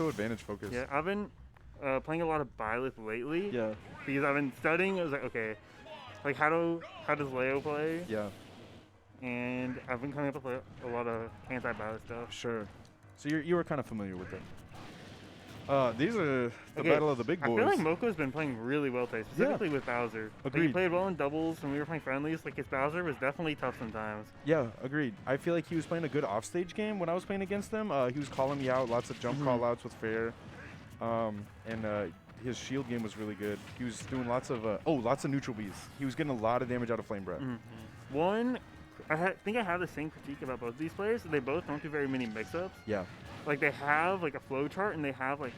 so advantage focused. Yeah, I've been playing a lot of Byleth lately. Yeah. Because I've been studying. I was like, okay, like how does Leo play? Yeah. And I've been coming up with like, a lot of anti-Byleth stuff. Sure. So you were kind of familiar with it. These are the Okay, battle of the big boys. I feel like Mocha's been playing really well today, specifically with Bowser. Like, he Agreed. played well in doubles when we were playing friendlies. Like his Bowser was definitely tough sometimes. Yeah, agreed. I feel like he was playing a good offstage game when I was playing against him. He was calling me out, lots of jump call-outs with fair. And his shield game was really good. He was doing lots of neutral bees. He was getting a lot of damage out of Flame Breath. One, I think I have the same critique about both these players. They both don't do very many mix-ups. Yeah. Like they have like a flow chart and they have like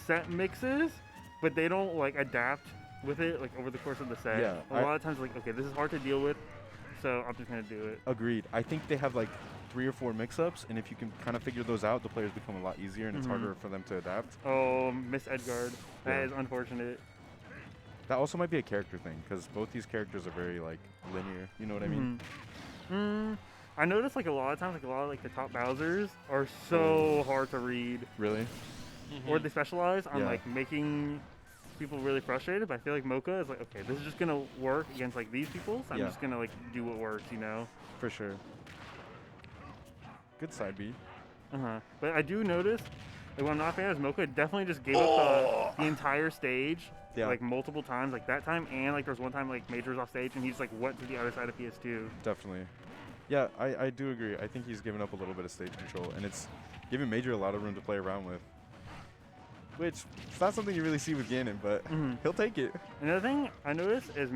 set mixes, but they don't like adapt with it like over the course of the set. Yeah, a lot of times like, okay, this is hard to deal with, so I'm just gonna do it. Agreed. I think they have like 3 or 4 mix-ups, and if you can kind of figure those out, the players become a lot easier, and it's harder for them to adapt. Oh, Miss Edgard. That is unfortunate. That also might be a character thing, because both these characters are very like linear. You know what I mean? I noticed like a lot of times, like a lot of like the top Bowsers are so hard to read. Really? Or they specialize on like making people really frustrated. But I feel like Mocha is like, okay, this is just gonna work against like these people. So I'm just gonna like do what works, you know? For sure. Good side B. But I do notice, like what I'm not a fan of is Mocha definitely just gave up the entire stage. Like multiple times, like that time, and like there was one time like Major was off stage and he just like went to the other side of PS2. Definitely. Yeah, I do agree. I think he's given up a little bit of stage control, and it's giving Major a lot of room to play around with. Which, it's not something you really see with Ganon, but he'll take it. Another thing I noticed is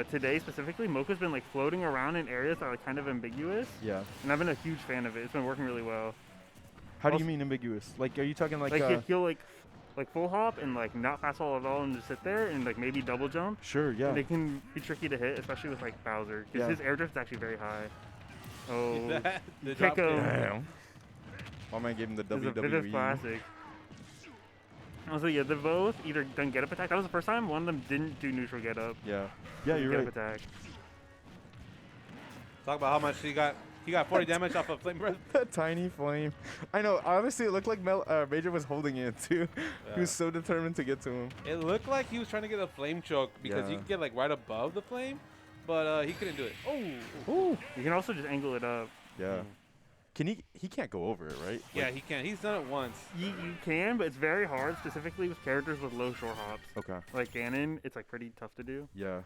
today specifically, Mocha's been like floating around in areas that are like, kind of ambiguous. Yeah. And I've been a huge fan of it. It's been working really well. How do you mean ambiguous? Like, are you talking like... he'll like full hop and like not fast fall at all and just sit there and like maybe double jump. Sure, yeah. And they can be tricky to hit, especially with like Bowser, because his air drift is actually very high. Oh, kick him! Damn. My man gave him the WWE. Vivid classic. Also, yeah, they both either done get up attack. That was the first time one of them didn't do neutral get up. Yeah. Yeah, you're right. Get up attack. Talk about how much he got. He got 40 damage off of Flame Breath. That tiny flame. I know. Honestly, it looked like Major was holding it too. Yeah. He was so determined to get to him. It looked like he was trying to get a flame choke because you could get like right above the flame, but he couldn't do it. Oh. Ooh. You can also just angle it up. Yeah. Can he can't go over it, right? Yeah, like, he can. He's done it once. You can, but it's very hard, specifically with characters with low short hops. Okay. Like Ganon, it's like pretty tough to do. Yeah.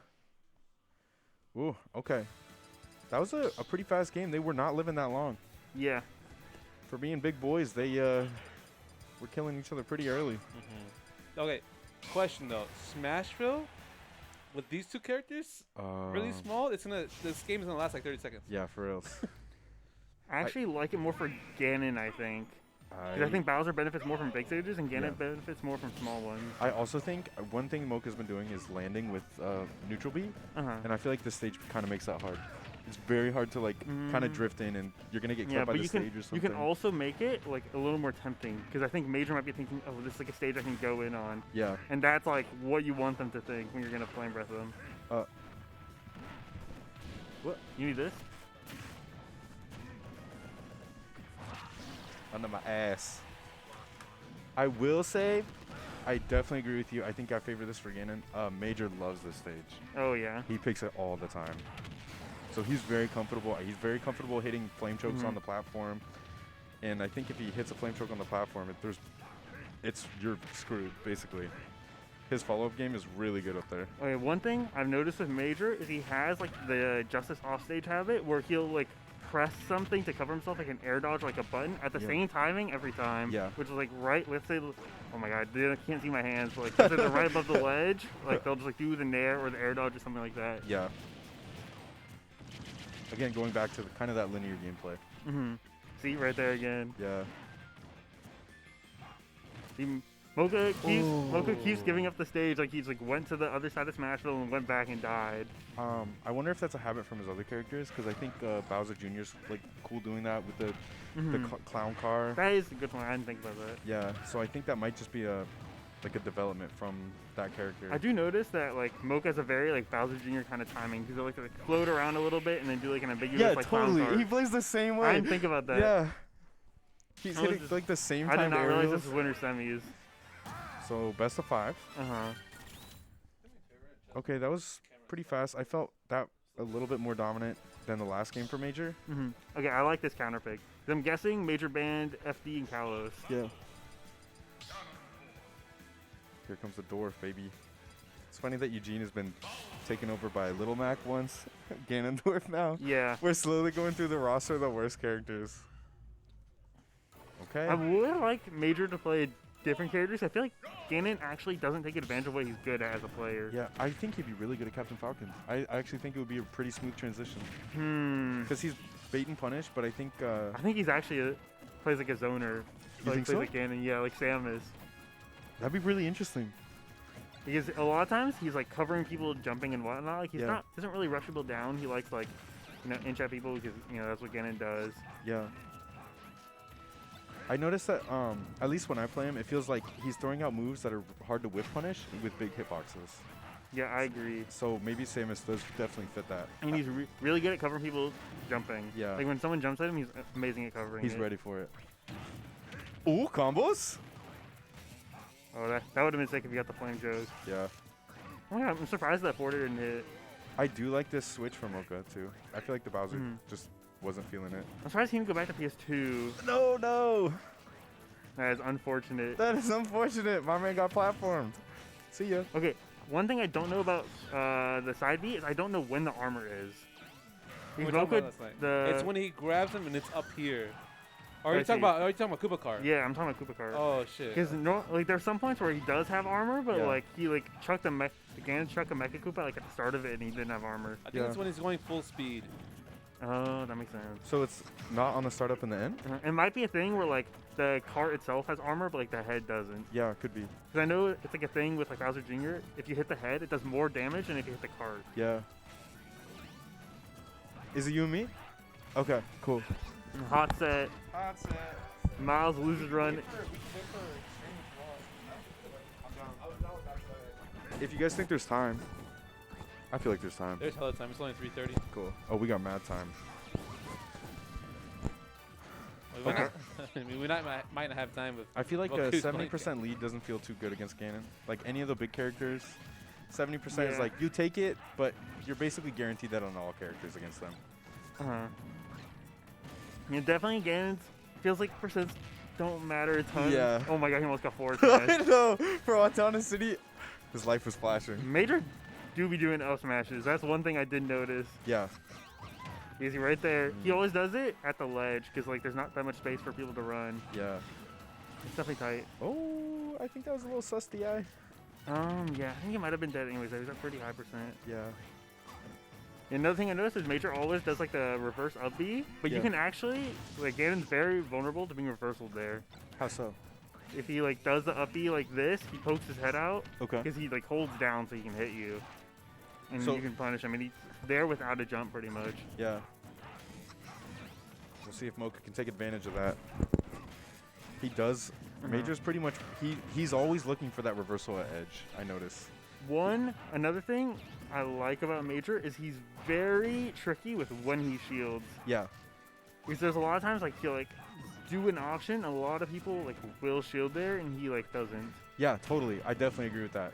Ooh, okay. That was a pretty fast game. They were not living that long. Yeah. For being big boys, they were killing each other pretty early. Okay, question though. Smashville, with these two characters, really small, this game is gonna last like 30 seconds. Yeah, for real. I actually like it more for Ganon, I think. Because I think Bowser benefits more from big stages and Ganon benefits more from small ones. I also think one thing Mocha's been doing is landing with neutral B, and I feel like this stage kind of makes that hard. It's very hard to like kind of drift in, and you're gonna get clipped by the stage or something. You can also make it like a little more tempting, because I think Major might be thinking, oh, this is like a stage I can go in on. Yeah. And that's like what you want them to think when you're gonna Flame Breath them. What? You need this? Under my ass. I will say, I definitely agree with you. I think I favor this for Ganon. Major loves this stage. Oh yeah. He picks it all the time. So he's very comfortable. He's very comfortable hitting flame chokes on the platform. And I think if he hits a flame choke on the platform, you're screwed, basically. His follow-up game is really good up there. Okay, one thing I've noticed with Major is he has like the Justice offstage habit where he'll like press something to cover himself, like an air dodge, like a button, at the same timing every time. Yeah. Which is like right, let's say, oh my god, they can't see my hands, but like they're right above the ledge, like they'll just like do the nair or the air dodge or something like that. Yeah. Again, going back to kind of that linear gameplay. See, right there again. Yeah. See, Mocha keeps giving up the stage, like he's like went to the other side of Smashville and went back and died. I wonder if that's a habit from his other characters, because I think Bowser Jr.'s like cool doing that with the clown car. That is a good one. I didn't think about that. Yeah, so I think that might just be a development from that character. I do notice that like Mocha has a very like Bowser Jr. kind of timing, because they like float around a little bit and then do like an ambiguous like clown car. He plays the same way. I didn't think about that. Yeah. He's hitting like the same I time did not realize aerials. this is winter semis. So best of 5. Okay, that was pretty fast. I felt that a little bit more dominant than the last game for Major. Okay, I like this counter pick. I'm guessing Major banned FD and Kalos. Yeah. Here comes the dwarf, baby. It's funny that Eugene has been taken over by Little Mac once, Ganondorf now. Yeah. We're slowly going through the roster of the worst characters. Okay. I would like Major to play different characters. I feel like Ganon actually doesn't take advantage of what he's good at as a player. Yeah, I think he'd be really good at Captain Falcon. I actually think it would be a pretty smooth transition. Because he's bait and punish, but I think... I think he's actually plays like a zoner. You think so? Plays like Ganon, yeah, like SEMIS. That'd be really interesting. Because a lot of times he's like covering people jumping and whatnot. Like he's not doesn't really rush people down. He likes like inch at people because that's what Ganon does. Yeah. I noticed that at least when I play him, it feels like he's throwing out moves that are hard to whiff punish with big hitboxes. Yeah, I agree. So maybe Samus does definitely fit that. And he's really good at covering people jumping. Yeah. Like when someone jumps at him, he's amazing at covering. He's ready for it. Ooh, combos. Oh, that would have been sick if you got the flame joke. Yeah. Oh my god, I'm surprised that border didn't hit. I do like this switch from Mocha too. I feel like the Bowser just wasn't feeling it. I'm surprised he didn't go back to PS2. No. That is unfortunate. That is unfortunate. My man got platformed. See ya. Okay, one thing I don't know about the side B is I don't know when the armor is. It's when he grabs him and it's up here. Are you talking about Koopa Car? Yeah, I'm talking about Koopa Car. Oh shit. Because there's some points where he does have armor, but like he chucked a Ganon chucked a Mecha Koopa like at the start of it and he didn't have armor. I think that's when he's going full speed. Oh, that makes sense. So it's not on the startup in the end? It might be a thing where like the cart itself has armor, but like the head doesn't. Yeah, it could be. Because I know it's like a thing with like Bowser Jr. If you hit the head, it does more damage than if you hit the cart. Yeah. Is it you and me? Okay, cool. Hot set. Miles loses run. If you guys think there's time, I feel like there's time. There's hella time. It's only 3:30. Cool. Oh, we got mad time. We might not have time with. I feel like a 70% lead doesn't feel too good against Ganon. Like any of the big characters, 70% is like you take it, but you're basically guaranteed that on all characters against them. Yeah, definitely Ganon feels like percents don't matter a ton. Yeah. Oh my god, he almost got forward. I know. For Autonomous City, his life was flashing. Major do be doing up smashes. That's one thing I did notice. Yeah. Easy right there. He always does it at the ledge because like there's not that much space for people to run. Yeah. It's definitely tight. Oh, I think that was a little sus DI. Yeah, I think he might have been dead anyways. He was at pretty high percent. Yeah. Another thing I noticed is Major always does like the reverse up B, but you can actually, like Ganon's very vulnerable to being reversaled there. How so? If he like does the up B like this, he pokes his head out. Okay. Because he like holds down so he can hit you. And you can punish him, and he's there without a jump pretty much. Yeah. We'll see if Mocha can take advantage of that. He does. Major's pretty much, he's always looking for that reversal at edge, I notice. Another thing I like about Major is he's very tricky with when he shields. Yeah. Because there's a lot of times like he'll like do an option, a lot of people like will shield there, and he like doesn't. Yeah, totally. I definitely agree with that.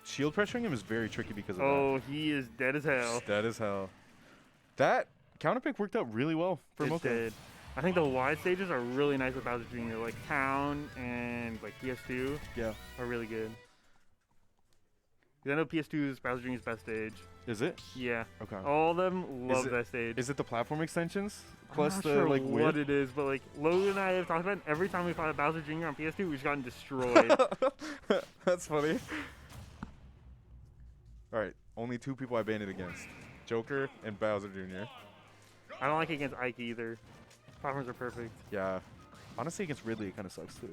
Shield pressuring him is very tricky because of that. Oh, he is dead as hell. He's dead as hell. That counter pick worked out really well for Mocha. It did. I think the wide stages are really nice with Bowser Jr. Like Town and like PS2 are really good. I know PS2 is Bowser Jr.'s best stage. Is it? Yeah. Okay. All of them love that stage. Is it the platform extensions plus I'm not sure like what it is, but like Logan and I have talked about it. Every time we fought Bowser Jr. on PS2, we've just gotten destroyed. That's funny. All right, only 2 people I banned it against: Joker and Bowser Jr. I don't like it against Ike either. Platforms are perfect. Yeah. Honestly, against Ridley, it kind of sucks too.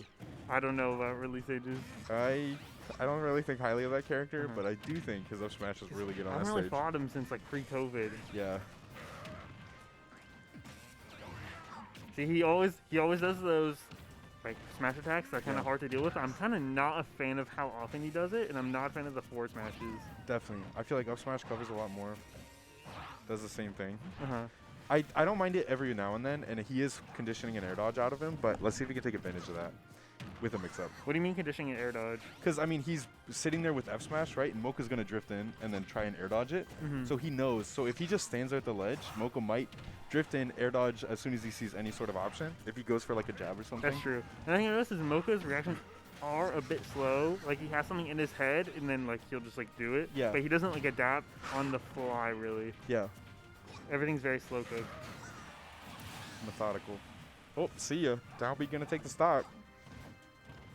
I don't know about Ridley stages. I don't really think highly of that character, but I do think his up smash is really good on that stage. I haven't really fought him since like pre-COVID. Yeah. See, he always does those like smash attacks that are kind of hard to deal with. I'm kind of not a fan of how often he does it, and I'm not a fan of the forward smashes. Definitely. I feel like up smash covers a lot more. Does the same thing. I don't mind it every now and then, and he is conditioning an air dodge out of him, but let's see if we can take advantage of that with a mix-up. What do you mean conditioning an air dodge? Because, I mean, he's sitting there with F smash, right? And Mocha's going to drift in and then try and air dodge it. So he knows. So if he just stands there at the ledge, Mocha might drift in, air dodge as soon as he sees any sort of option. If he goes for like a jab or something. That's true. And I think I noticed is Mocha's reactions are a bit slow. Like he has something in his head and then like he'll just like do it. Yeah. But he doesn't like adapt on the fly really. Yeah. Everything's very slow cooked. Methodical. Oh, see ya. Down B gonna take the stock.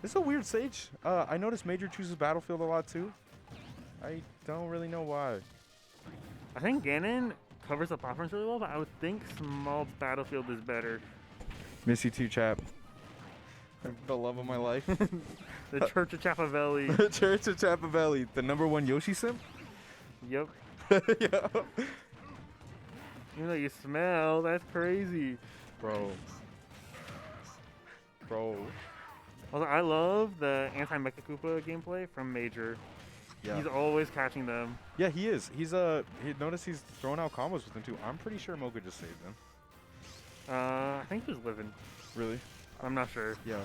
This is a weird stage. I noticed Major chooses Battlefield a lot too. I don't really know why. I think Ganon covers the platforms really well, but I would think small Battlefield is better. Miss you too, chap. The love of my life. The Church of Chapavelli. The Church of Chapavelli. The #1 Yoshi simp? Yep. Yeah. Even though you smell, that's crazy. Bro. Also, I love the anti-Mecha Koopa gameplay from Major. Yeah. He's always catching them. Yeah, he is. He's notice he's throwing out combos with him too. I'm pretty sure Mocha just saved him. I think he was living. Really? I'm not sure. Yeah.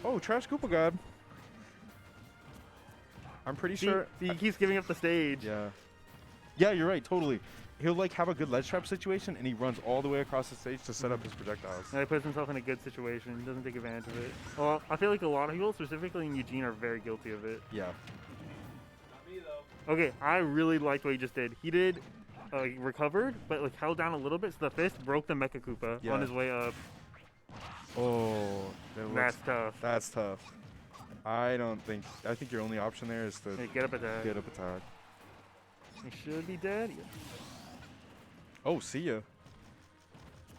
Oh, Trash Koopa God. I'm pretty sure. He keeps giving up the stage. Yeah. Yeah, you're right. Totally. He'll like have a good ledge trap situation, and he runs all the way across the stage to set up his projectiles. And he puts himself in a good situation. Doesn't take advantage of it. Well, I feel like a lot of people, specifically in Eugene, are very guilty of it. Yeah. Not me though. Okay, I really liked what he just did. He did, recovered, but like held down a little bit, so the fist broke the Mecha Koopa on his way up. Oh, That's tough. That's tough. I think your only option there is to Hey, get up attack. get up attack. He should be dead. Oh, see ya.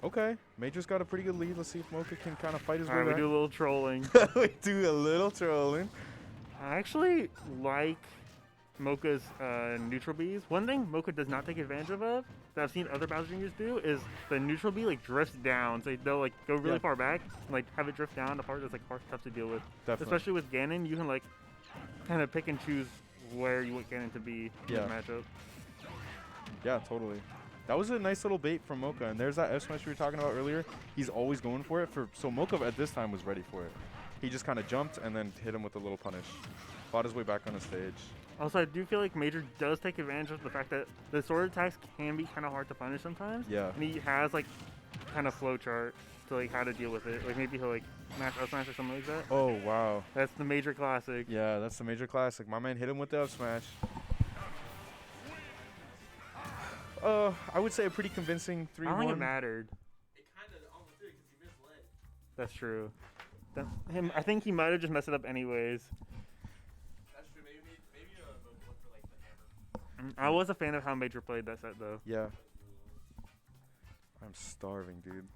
Okay, Major's got a pretty good lead. Let's see if Mocha can kind of fight his way Alright, we back. do a little trolling. We do a little trolling. I actually like Mocha's neutral Bs. One thing Mocha does not take advantage of that I've seen other Bowser Juniors do is the neutral B like drifts down. So they'll like go really far back and like have it drift down the part that's like hard tough to deal with. Definitely. Especially with Ganon, you can like kind of pick and choose where you want Ganon to be in the matchup. Yeah, totally. That was a nice little bait from Mocha, and there's that F smash we were talking about earlier. He's always going for it. So Mocha at this time was ready for it. He just kind of jumped and then hit him with a little punish. Fought his way back on the stage. Also, I do feel like Major does take advantage of the fact that the sword attacks can be kind of hard to punish sometimes. Yeah. And he has like kind of flow chart to like how to deal with it. Like maybe he'll like mash up smash or something like that. Oh, wow. That's the Major classic. Yeah, that's the Major classic. My man hit him with the F smash. I would say a pretty convincing 3-1. I don't think it mattered. It kind of almost did because he misled. That's true. I think he might have just messed it up anyways. That's true. Maybe look for like the hammer. I was a fan of how Major played that set though. Yeah. I'm starving, dude.